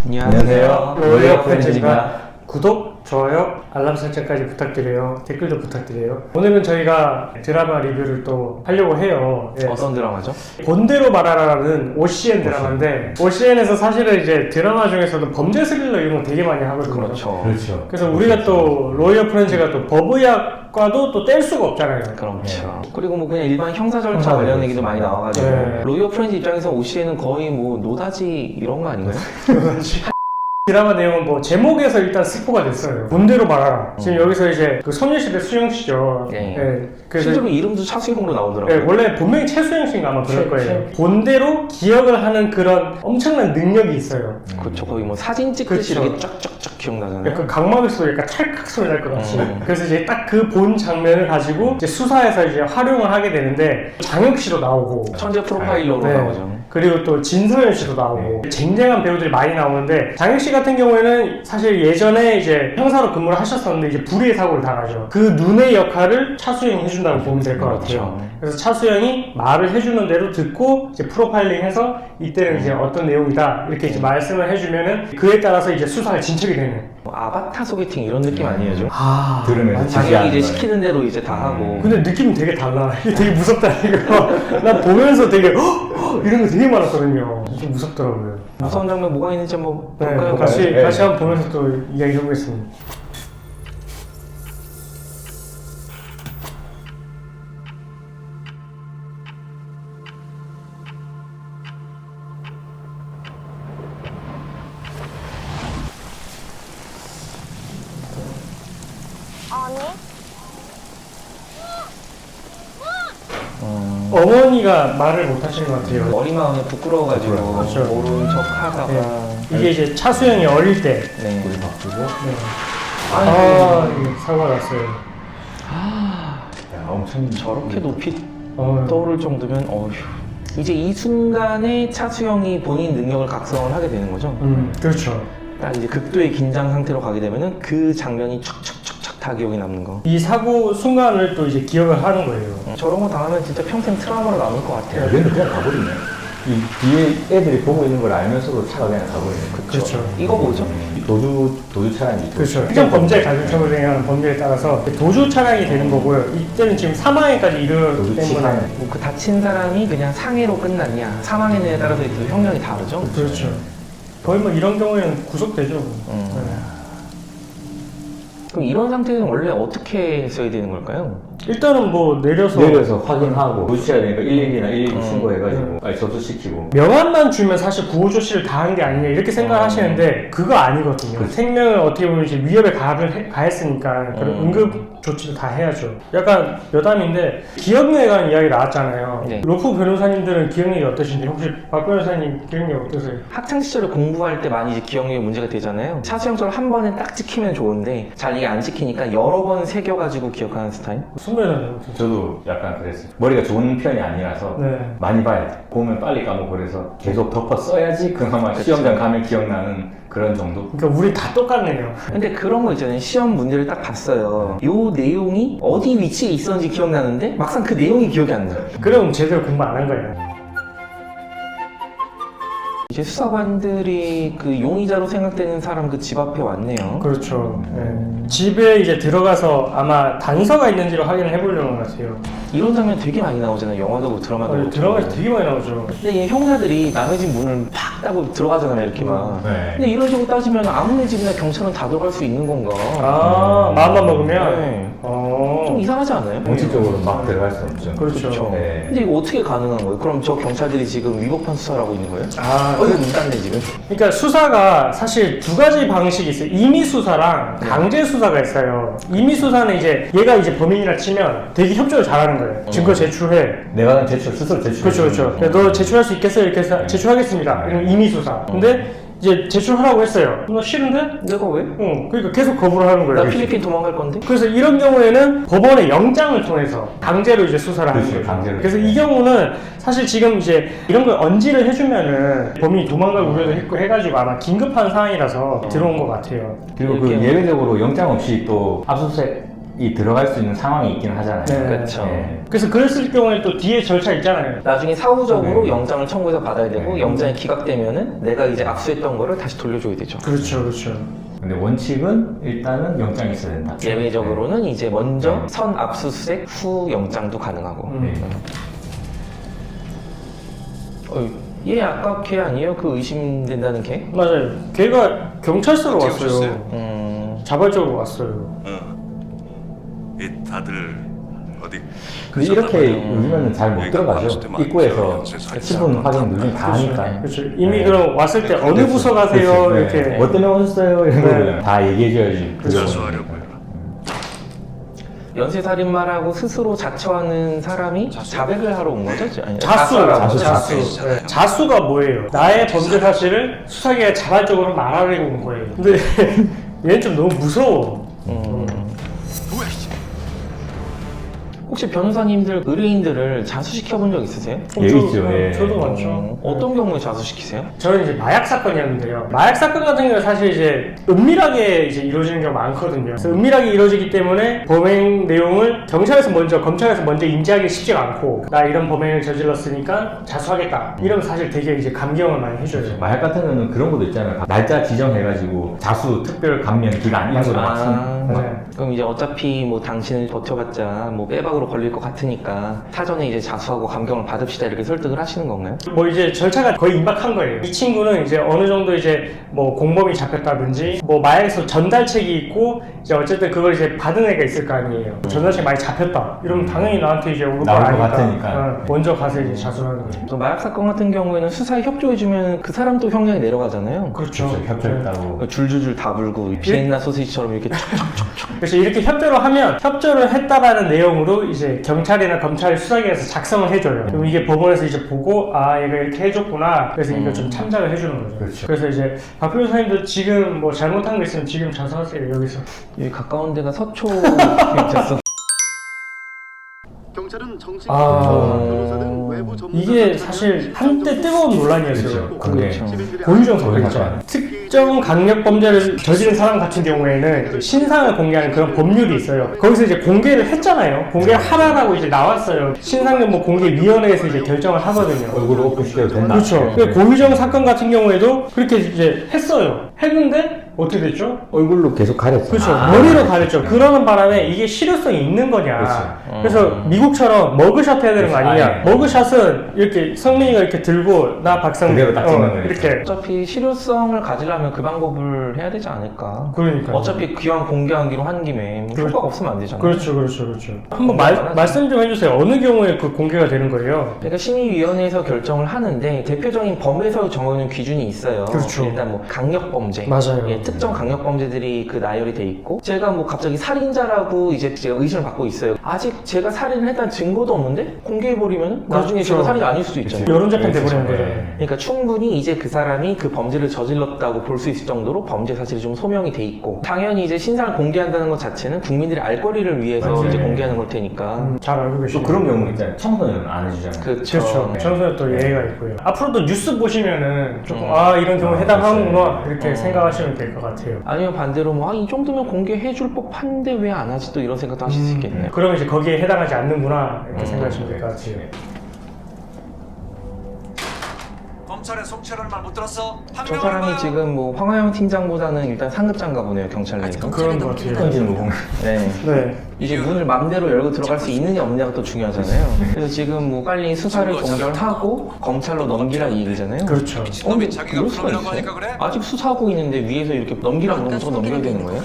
안녕하세요. 로이어 프렌즈입니다. 구독, 좋아요, 알람 설정까지 부탁드려요. 댓글도 부탁드려요. 오늘은 저희가 드라마 리뷰를 또 하려고 해요. 예. 어떤 드라마죠? 본대로 말하라는 OCN 드라마인데, OCN에서 사실은 이제 드라마 중에서도 범죄 스릴러 이런 거 되게 많이 하거든요. 그렇죠. 그래서 우리가 또 로이어 프렌즈가 또 법의학과도 또 뗄 수가 없잖아요. 그렇죠. 그리고 뭐 그냥 일반 형사 절차 관련 얘기도 많이 나와가지고 네. 로이어 프렌즈 입장에서 OCN은 거의 뭐 노다지 이런 거 아닌가요? 드라마 내용은 뭐 제목에서 일단 스포가 됐어요. 본대로 말하라. 지금 여기서 이제 그 소녀시대 수영 씨죠. 네. 예. 그래서 실제로 이름도 차수용으로 예, 나오더라고요. 원래 본명이 최수영 씨인가 아마 그럴 거예요. 본대로 기억을 하는 그런 엄청난 능력이 있어요. 그렇죠. 거의 뭐 사진 찍듯이 그렇죠. 이렇게 쫙쫙쫙 기억나잖아요. 약간 강마비 소리, 약간 찰칵 소리 날 것 같이. 그래서 이제 딱 그 본 장면을 가지고 이제 수사에서 이제 활용을 하게 되는데 장혁 씨도 나오고. 천재 프로파일러로 네. 나오죠. 그리고 또 진서연 씨도 나오고 쟁쟁한 배우들이 많이 나오는데 장혁 씨 같은 경우에는 사실 예전에 이제 형사로 근무를 하셨었는데 이제 불의의 사고를 당하죠. 그 눈의 역할을 차수영이 해준다고 보면 될 것 같아요. 그렇죠. 그래서 차수영이 말을 해주는 대로 듣고 이제 프로파일링해서 이때는 이제 어떤 내용이다 이렇게 이제 말씀을 해주면은 그에 따라서 이제 수사가 진척이 되는. 뭐 아바타 소개팅 이런 느낌 아니에요, 좀? 아 들으면서 장혁이 이제 시키는 대로 이제 다 하고. 근데 느낌이 되게 달라. 이게 되게 무섭다 이거. 난 보면서 되게 이런 거 되게 많았거든요. 좀 무섭더라고요. 무서운 장면 뭐가 있는지 한번 네, 볼까요? 같이 네. 한번 보면서 또 이야기 해보겠습니다. 아니? 어머니가 말을 못 하시는 것 같아요. 어린 마음에 부끄러워가지고 그렇죠. 모른 척 하다가 네. 이게 이제 차수영이 어릴 때. 네. 우리 바꾸고 네. 아이고. 이게 사고가 났어요. 야, 엄청 저렇게 높이 어, 떠오를 정도면 어휴. 이제 이 순간에 차수영이 본인 능력을 각성을 하게 되는 거죠. 그렇죠. 딱 이제 극도의 긴장 상태로 가게 되면은 그 장면이 촥촥촥촥 다 기억에 남는 거. 이 사고 순간을 또 이제 기억을 하는 거예요. 저런 거 당하면 진짜 평생 트라우마로 남을 것 야, 같아요. 얘는 그냥 가버리네. 이 뒤에 애들이 보고 있는 걸 알면서도 차가 그냥 가버리네. 그렇죠. 이거 뭐죠? 도주 차량이죠. 그렇죠. 행정 범죄 가중처벌 행위하는 범죄에 따라서 도주 차량이 되는 거고요. 이때는 지금 사망에까지 이르기 도주 때문에. 치사는. 뭐 그 다친 사람이 그냥 상해로 끝났냐 사망했냐에 따라서 또 형량이 다르죠. 그렇죠. 거의 뭐 이런 경우에는 구속되죠. 네. 그럼 이런 상태는 원래 어떻게 써야 되는 걸까요? 일단은 뭐 내려서 확인하고 도주해야 되니까 112나 119 신고해가지고 빨리 접수시키고. 명함만 주면 사실 구호 조치를 다 한 게 아니냐 이렇게 생각하시는데 그거 아니거든요. 그렇죠. 생명을 어떻게 보면 이제 위협에 가했으니까 그런 응급 조치를 다 해야죠. 약간 여담인데 기억력에 관한 이야기 나왔잖아요. 네. 로프 변호사님들은 기억력이 어떠신지 혹시 박 변호사님 기억력 어떠세요? 학창 시절에 공부할 때 많이 이제 기억력이 문제가 되잖아요. 차수형처럼 한 번에 딱 찍히면 좋은데 잘 이게 안 찍히니까 여러 번 새겨가지고 기억하는 스타일? 손 변호사님 어떠세요? 저도 약간 그랬어요. 머리가 좋은 편이 아니라서 네. 많이 봐야 돼. 보면 빨리 까먹고 그래서 계속 덮어 써야지 그나마 시험장 가면 기억나는 그런 정도? 그러니까 우리 다 똑같네요. 근데 그런 거 있잖아요. 시험 문제를 딱 봤어요. 요 내용이 어디 위치에 있었는지 기억나는데 막상 그 내용이 기억이 안 나요. 그럼 제대로 공부 안 한 거예요. 이제 수사관들이 그 용의자로 생각되는 사람 그 집 앞에 왔네요. 그렇죠. 네. 집에 이제 들어가서 아마 단서가 있는지를 확인을 해보려는 것 같아요. 이런 장면 되게 많이 나오잖아요. 영화도 그렇고 드라마도 그렇고. 들어가서 되게 많이 나오죠. 근데 이 형사들이 남의 집 문을 팍 따고 들어가잖아요. 이렇게 막. 네. 근데 이런 식으로 따지면 아무네 집이나 경찰은 다 들어갈 수 있는 건가? 아, 마음만 먹으면? 네. 좀 이상하지 않아요? 공식적으로 막 들어갈 수 없죠. 그렇죠. 네. 근데 이거 어떻게 가능한 거예요? 그럼 저 경찰들이 지금 위법한 수사를 하고 있는 거예요? 아, 이거 문 닫네 지금. 그러니까 수사가 사실 두 가지 방식이 있어요. 임의 수사랑 강제 수사가 있어요. 임의 수사는 이제 얘가 이제 범인이라 치면 되게 협조를 잘하는 거예요. 증거 제출해. 내가 스스로 제출. 그렇죠, 그렇죠. 그러니까 너 제출할 수 있겠어요? 이렇게 해서 제출하겠습니다. 이런 임의 수사. 근데 이제 제출하라고 했어요. 너 싫은데? 내가 왜? 그러니까 계속 거부를 하는 거예요. 나 필리핀 도망갈 건데? 그래서 이런 경우에는 법원의 영장을 통해서 강제로 이제 수사를 하는 그렇죠, 거예요. 강제로. 그래서 이 경우는 사실 지금 이제 이런 걸 언지를 해주면은 범인이 도망갈 우려도 있고 해가지고 아마 긴급한 상황이라서 들어온 것 같아요. 그리고 그 이렇게. 예외적으로 영장 없이 또 압수수색 들어갈 수 있는 상황이 있긴 하잖아요. 네. 그렇죠. 그래서 그랬을 경우에 또 뒤에 절차 있잖아요. 나중에 사후적으로 네. 영장을 청구해서 받아야 되고 네. 영장이 기각되면은 내가 이제 압수했던 거를 다시 돌려줘야 되죠. 그렇죠, 그렇죠. 근데 원칙은 일단은 영장이 있어야 된다. 예외적으로는 이제 먼저 네. 선 압수수색 후 영장도 가능하고. 네. 얘 아까 걔 아니에요? 그 의심된다는 걔? 맞아요. 걔가 경찰서로 어떻게 왔어요. 오셨어요? 자발적으로 왔어요. 이 다들 어디 근데 이렇게 요즘에는 잘 못 들어가죠. 입구에서 신분 확인 누중 다 하니까. 그렇죠. 이미 네. 그럼 왔을 때 어느 부서 가세요? 그렇지. 이렇게. 네. 뭐 때문에 오셨어요? 이런 네. 거를 다 얘기해줘야지. 자수하려고요. 연쇄살인마라고 스스로 자처하는 사람이 자백을 하러 온 거죠? 아니, 자수. 자수. 네. 자수가 뭐예요? 나의 범죄 사실을 수사기가 자발적으로 말하려고 온 거예요. 근데 얘는 좀 너무 무서워. 뭐야 이게? 혹시 변호사님들 의뢰인들을 자수시켜 본 적 있으세요? 예, 있죠. 예. 저도 많죠. 어떤 경우에 자수시키세요? 저는 이제 마약 사건이었는데요. 마약 사건 같은 경우는 사실 이제 은밀하게 이제 이루어지는 경우가 많거든요. 그래서 은밀하게 이루어지기 때문에 범행 내용을 경찰에서 먼저, 검찰에서 먼저 인지하기 쉽지가 않고, 나 이런 범행을 저질렀으니까 자수하겠다. 이러면 사실 되게 이제 감경을 많이 해줘요. 마약 같은 거는 그런 것도 있잖아요. 날짜 지정해가지고 자수 특별 감면 기간 이런 거를 막 네. 그럼 이제 어차피 뭐 당신을 버텨봤자 뭐 빼박으로 걸릴 것 같으니까 사전에 이제 자수하고 감경을 받읍시다 이렇게 설득을 하시는 건가요? 뭐 이제 절차가 거의 임박한 거예요. 이 친구는 이제 어느 정도 이제 뭐 공범이 잡혔다든지 뭐 마약에서 전달책이 있고 이제 어쨌든 그걸 이제 받은 애가 있을 거 아니에요. 전달책 많이 잡혔다. 이러면 당연히 나한테 이제 올 거 나올 것 아니까. 같으니까. 먼저 가서 이제 자수하는 거예요. 또 마약 사건 같은 경우에는 수사에 협조해주면 그 사람도 형량이 내려가잖아요. 그렇죠. 협조했다고. 줄줄줄 다 불고 비엔나 소시지처럼 이렇게 촉촉촉촉. 그래서 이렇게 협조를 하면 협조를 했다라는 내용으로 이제 경찰이나 검찰 수사기관에서 작성을 해줘요. 그럼 이게 법원에서 이제 보고 아 얘가 이렇게 해줬구나. 그래서 이거 좀 참작을 해주는 거죠. 그렇죠. 그래서 이제 박 변호사님도 지금 뭐 잘못한 거 있으면 지금 자수하세요 여기서. 여기 가까운 데가 서초 경찰서. 경찰은 정신 아, 이게 사실 한때 뜨거운 논란이었어요. 그렇죠. 고유정 사건 고유정 있죠. 사건. 특정 강력 범죄를 저지른 사람 같은 경우에는 이제 신상을 공개하는 그런 법률이 있어요. 거기서 이제 공개를 했잖아요. 공개를 하라라고 이제 나왔어요. 신상정보 공개위원회에서 이제 결정을 하거든요. 얼굴을 오픈시켜도 된다. 그렇죠. 네. 고유정 사건 같은 경우에도 그렇게 이제 했어요. 했는데 어떻게 됐죠? 얼굴로 계속 가렸어. 그렇죠. 머리로 가렸죠. 그러는 바람에 이게 실효성이 있는 거냐. 그렇죠. 그래서 미국처럼 머그샷 해야 되는 거 아니냐. 예. 머그샷은 이렇게 성민이가 이렇게 들고 나 박성민 그대로 딱 찍는 거예요. 이렇게. 어차피 실효성을 가지려면 그 방법을 해야 되지 않을까. 그러니까. 어차피 기왕 공개하기로 한 김에 뭐 그렇- 효과가 없으면 안 되잖아요. 그렇죠, 그렇죠, 그렇죠. 한번 안 하죠. 말씀 좀 해주세요. 어느 경우에 그 공개가 되는 거예요? 그러니까 심의위원회에서 결정을 하는데 대표적인 범에서 정하는 기준이 있어요. 그렇죠. 일단 뭐 강력범죄, 맞아요. 예, 특정 강력범죄들이 그 나열이 돼 있고 제가 뭐 갑자기 살인자라고 이제 제가 의심을 받고 있어요. 아직 제가 살인을 했다는 증거도 없는데 공개해버리면 나중에 그렇죠. 제가 살인자 아닐 수도 있잖아요. 여론재판 그렇죠. 돼버리는 거죠. 네. 그러니까 충분히 이제 그 사람이 그 범죄를 저질렀다고 볼 수 있을 정도로 범죄 사실이 좀 소명이 돼 있고 당연히 이제 신상을 공개한다는 것 자체는 국민들의 알 거리를 위해서 맞아요. 이제 공개하는 걸 테니까 잘 알고 또 계시죠. 그런 경우 있잖아요. 청소년은 안 해주잖아요. 그렇죠. 그렇죠. 네. 청소년 또 예의가 있고요. 앞으로도 뉴스 보시면은 조금 이런 경우 아, 해당하는구나 그렇죠. 이렇게 생각하시면 될 것 같아요. 아니면 반대로 뭐 이 정도면 공개해줄 법한데 왜 안 하지 또 이런 생각도 하실 수 있겠네요. 그러면 이제 거기에 해당하지 않는구나 이렇게 생각하시면 될 것 같아요. 검찰의 속죄라는 말 못 들었어? 저 사람이 지금 뭐 황하영 팀장보다는 일단 상급자인가 보네요 경찰 내에서. 그런 것 같아요. 던지는 거 보면. 네. 네. 이제 문을 맘대로 열고 들어갈 수 있느냐 없느냐가 또 중요하잖아요. 그래서 지금 뭐 빨리 수사를 종결하고 검찰로 넘기라 이 얘기잖아요. 그렇죠. 놈이 자기가 그럴 수가 그놈이라고 있어요? 하니까 그래? 아직 수사하고 있는데 위에서 이렇게 넘기라 그러면 저거 넘겨야 되는 거예요?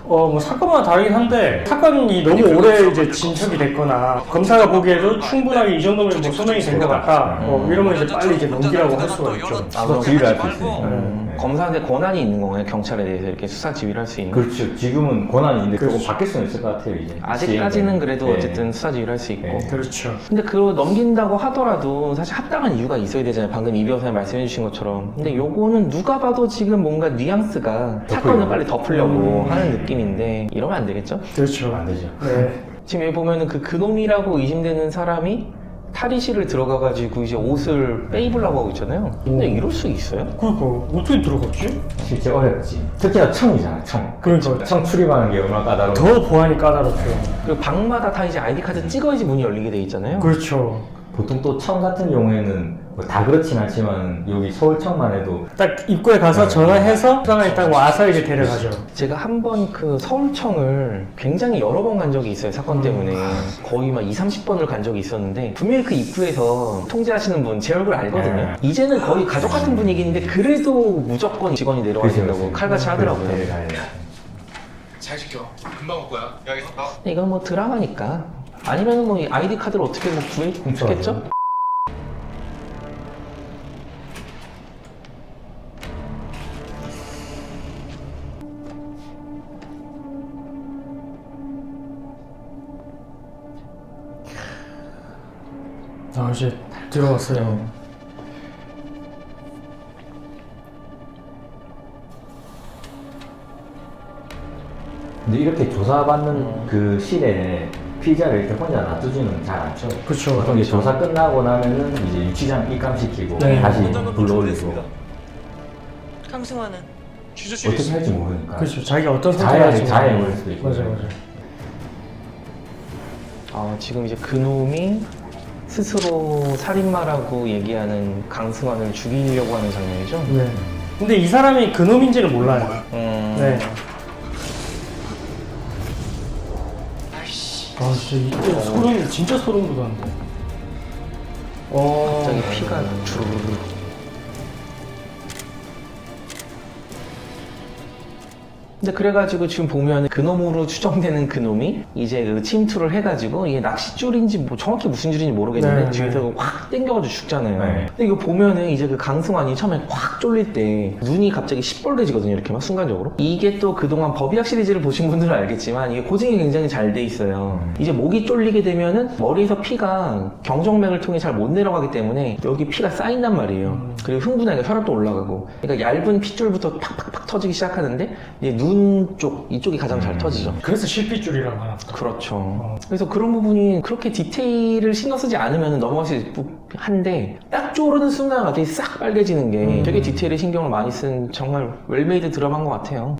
뭐 사건마다 다르긴 한데 사건이 너무 오래 이제 진척이 됐거나 검사가 보기에도 충분하게 이 정도면 뭐 소명이 된 것 같다. 이러면 이제 빨리 이제 넘기라고 할 수가 있죠. 수사 지휘를 할 수 있어요. 네. 검사한테 권한이 있는 건가요? 경찰에 대해서 이렇게 수사 지휘를 할 수 있는? 그렇죠. 지금은 권한이 있는데 조금 그렇죠. 바뀔 수는 있을 것 같아요. 이제. 아직까지는 그래도 네. 어쨌든 수사 지휘를 할 수 있고. 네. 그렇죠. 근데 그거 넘긴다고 하더라도 사실 합당한 이유가 있어야 되잖아요. 방금 이 변호사님 말씀해 주신 것처럼. 근데 요거는 누가 봐도 지금 뭔가 뉘앙스가 사건을 빨리 덮으려고 하는 느낌인데 이러면 안 되겠죠? 그렇죠. 안 되죠. 네. 지금 여기 보면은 그 그놈이라고 의심되는 사람이 탈의실을 들어가가지고 이제 옷을 빼입으려고 하고 있잖아요. 근데 이럴 수 있어요? 그러니까 어떻게 들어갔지? 실제 어렵지. 특히나 청이잖아, 청. 그러니까. 청 출입하는 게 얼마나 까다로워. 더 보안이 까다롭죠. 그리고 방마다 다 이제 아이디 카드 찍어야지 문이 열리게 돼 있잖아요. 그렇죠. 보통 또 청 같은 경우에는 뭐다 그렇진 않지만 여기 서울청만 해도 딱 입구에 가서 전화해서 수사관 있다고 와서 이제 데려가죠. 제가 한 번 그 서울청을 굉장히 여러 번 간 적이 있어요. 사건 때문에. 거의 막 30번을 간 적이 있었는데 분명히 그 입구에서 통제하시는 분 제 얼굴 알거든요. 이제는 거의 가족 같은 분위기인데 그래도 무조건 직원이 내려와야 된다고 칼같이 하더라고요. 데려가야 돼. 잘 지켜. 금방 올 거야. 여기 가. 근데 이건 뭐 드라마니까. 아니면 뭐 이 아이디 카드를 어떻게 뭐 구했겠죠? 아, 이제 들어왔어요. 근데 이렇게 조사받는 그 실에 피의자를 이렇게 혼자 놔두지는 잘 않죠. 그쵸. 보통 이제 조사 끝나고 나면은 이제 유치장 입감시키고 네. 다시 불러올리고 강승환은 취조실이 어떻게 할지 모르니까. 그렇죠. 자기가 어떤 선택을 할지 자해 모르는 올 수도 있고. 맞아요. 지금 이제 그놈이 스스로 살인마라고 얘기하는 강승환을 죽이려고 하는 장면이죠? 네. 근데 이 사람이 그놈인지는 몰라요. 네. 아, 진짜 이때 진짜 소름 돋았는데. 갑자기 피가 주르르. 근데 그래가지고 지금 보면 그놈으로 추정되는 그놈이 이제 그 침투를 해가지고 이게 낚싯줄인지 뭐 정확히 무슨 줄인지 모르겠는데 네, 뒤에서 확 당겨가지고 죽잖아요. 네. 근데 이거 보면은 이제 그 강승환이 처음에 확 쫄릴 때 눈이 갑자기 시뻘개지거든요. 이렇게 막 순간적으로. 이게 또 그동안 법의학 시리즈를 보신 분들은 알겠지만 이게 고증이 굉장히 잘 돼 있어요. 이제 목이 쫄리게 되면은 머리에서 피가 경정맥을 통해 잘 못 내려가기 때문에 여기 피가 쌓인단 말이에요. 그리고 흥분하니까 혈압도 올라가고. 그러니까 얇은 핏줄부터 팍팍팍 터지기 시작하는데 이제 눈 쪽, 이쪽이 가장 잘 터지죠. 그래서 실핏줄이라고 하나 보다. 그렇죠. 그래서 그런 부분이 그렇게 디테일을 신경 쓰지 않으면 넘어갈 수 한데 딱 쪼르는 순간 갑자기 싹 빨개지는 게 되게 디테일에 신경을 많이 쓴 정말 웰메이드 드라마인 것 같아요.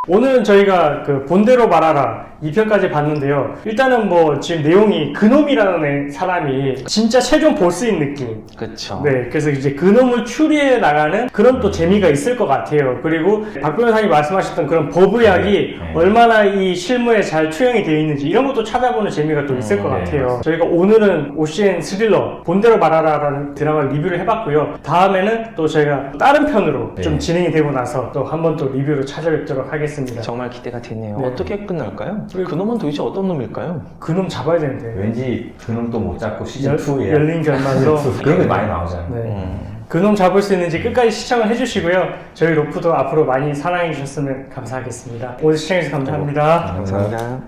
오늘은 저희가 그 본대로 말하라 2편까지 봤는데요. 일단은 뭐 지금 내용이 그놈이라는 사람이 진짜 최종 보스인 느낌. 그렇죠. 네, 그래서 이제 그놈을 추리해 나가는 그런 또 재미가 있을 것 같아요. 그리고 박 변호사님 말씀하셨던 그런 법의학이 얼마나 이 실무에 잘 투영이 되어 있는지 이런 것도 찾아보는 재미가 또 있을 것 같아요. 저희가 오늘은 OCN 스릴러 본대로 말하라라는 드라마 리뷰를 해봤고요. 다음에는 또 저희가 다른 편으로 좀 진행이 되고 나서 또 한 번 또 리뷰를 찾아뵙도록 하겠습니다. 정말 기대가 되네요. 네. 어떻게 끝날까요? 그놈은 도대체 어떤 놈일까요? 그놈 잡아야 되는데. 왠지 그놈도 못 잡고 시즌2에 열린 결말로. 그런 게 많이 나오잖아. 네. 그놈 잡을 수 있는지 끝까지 시청을 해주시고요. 저희 로프도 앞으로 많이 사랑해 주셨으면 감사하겠습니다. 오늘 시청해주셔서 감사합니다. 감사합니다.